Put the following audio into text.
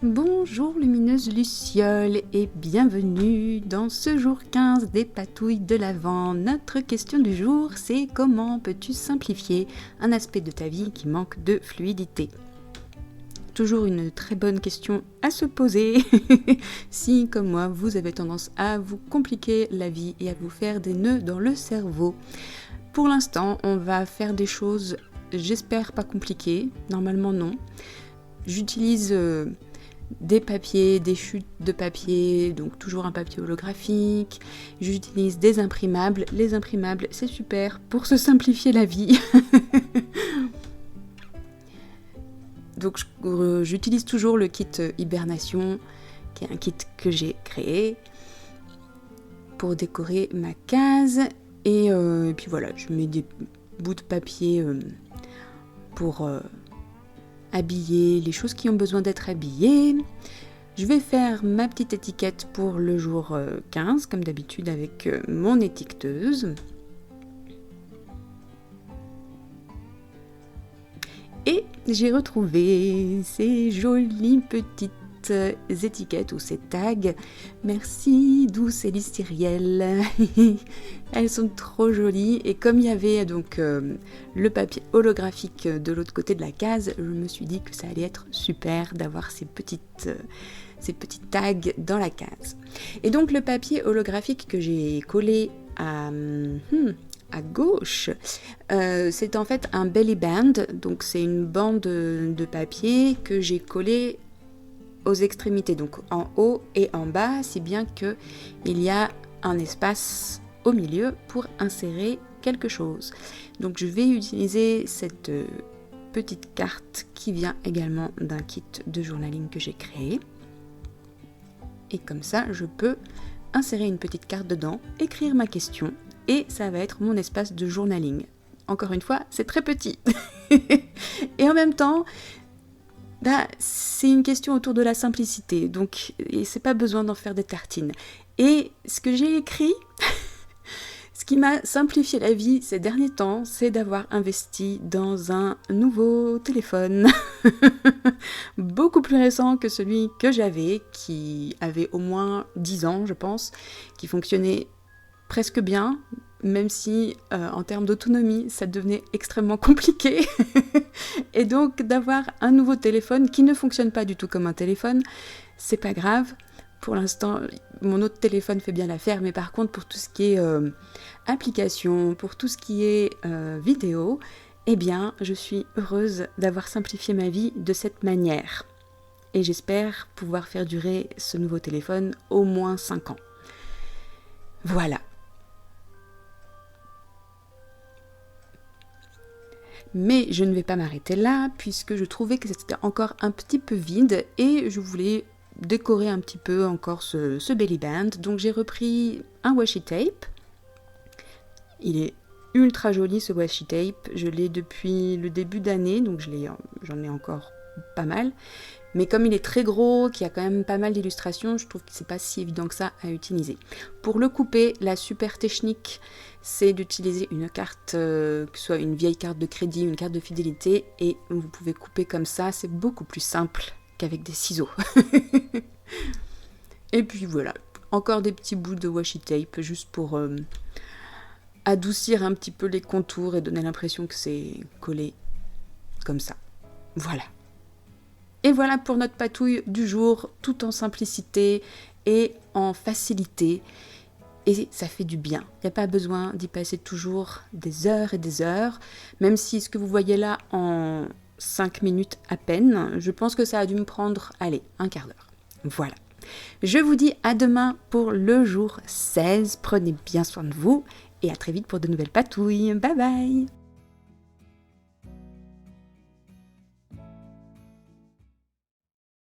Bonjour lumineuse Luciole et bienvenue dans ce jour 15 des patouilles de l'Avent. Notre question du jour, c'est comment peux-tu simplifier un aspect de ta vie qui manque de fluidité? Toujours une très bonne question à se poser si, comme moi, vous avez tendance à vous compliquer la vie et à vous faire des nœuds dans le cerveau. Pour l'instant, on va faire des choses, j'espère pas compliquées, normalement non. J'utilise des papiers, des chutes de papier, donc toujours un papier holographique. J'utilise des imprimables. Les imprimables, c'est super pour se simplifier la vie. Donc j'utilise toujours le kit hibernation, qui est un kit que j'ai créé pour décorer ma case. Et puis voilà, je mets des bouts de papier pour habiller les choses qui ont besoin d'être habillées. Je vais faire ma petite étiquette pour le jour 15, comme d'habitude avec mon étiqueteuse. Et j'ai retrouvé ces jolies petites étiquettes ou ces tags. Merci douce Élise Cyrielle. Elles sont trop jolies et comme il y avait donc le papier holographique de l'autre côté de la case, je me suis dit que ça allait être super d'avoir ces petites tags dans la case. Et donc le papier holographique que j'ai collé à gauche, c'est en fait un belly band, donc c'est une bande de papier que j'ai collé aux extrémités, donc en haut et en bas, si bien que il y a un espace au milieu pour insérer quelque chose. Donc je vais utiliser cette petite carte qui vient également d'un kit de journaling que j'ai créé. Et comme ça, je peux insérer une petite carte dedans, écrire ma question, et ça va être mon espace de journaling. Encore une fois, c'est très petit. Et en même temps, c'est une question autour de la simplicité, donc c'est pas besoin d'en faire des tartines. Et ce que j'ai écrit, ce qui m'a simplifié la vie ces derniers temps, c'est d'avoir investi dans un nouveau téléphone, beaucoup plus récent que celui que j'avais, qui avait au moins 10 ans, je pense, qui fonctionnait presque bien, même si en termes d'autonomie, ça devenait extrêmement compliqué. Et donc d'avoir un nouveau téléphone qui ne fonctionne pas du tout comme un téléphone, c'est pas grave. Pour l'instant, mon autre téléphone fait bien l'affaire, mais par contre, pour tout ce qui est application, pour tout ce qui est vidéo, eh bien, je suis heureuse d'avoir simplifié ma vie de cette manière. Et j'espère pouvoir faire durer ce nouveau téléphone au moins 5 ans. Voilà. Mais je ne vais pas m'arrêter là, puisque je trouvais que c'était encore un petit peu vide, et je voulais décorer un petit peu encore ce belly band. Donc j'ai repris un washi tape. Il est ultra joli ce washi tape, je l'ai depuis le début d'année, donc j'en ai encore pas mal. Mais comme il est très gros, qu'il y a quand même pas mal d'illustrations, je trouve que c'est pas si évident que ça à utiliser. Pour le couper, la super technique, c'est d'utiliser une carte, que ce soit une vieille carte de crédit, une carte de fidélité, et vous pouvez couper comme ça, c'est beaucoup plus simple qu'avec des ciseaux. Et puis voilà, encore des petits bouts de washi tape, juste pour adoucir un petit peu les contours et donner l'impression que c'est collé comme ça. Voilà. Et voilà pour notre patouille du jour, tout en simplicité et en facilité. Et ça fait du bien. Il n'y a pas besoin d'y passer toujours des heures et des heures. Même si ce que vous voyez là en 5 minutes à peine, je pense que ça a dû me prendre, allez, un quart d'heure. Voilà. Je vous dis à demain pour le jour 16. Prenez bien soin de vous et à très vite pour de nouvelles patouilles. Bye bye!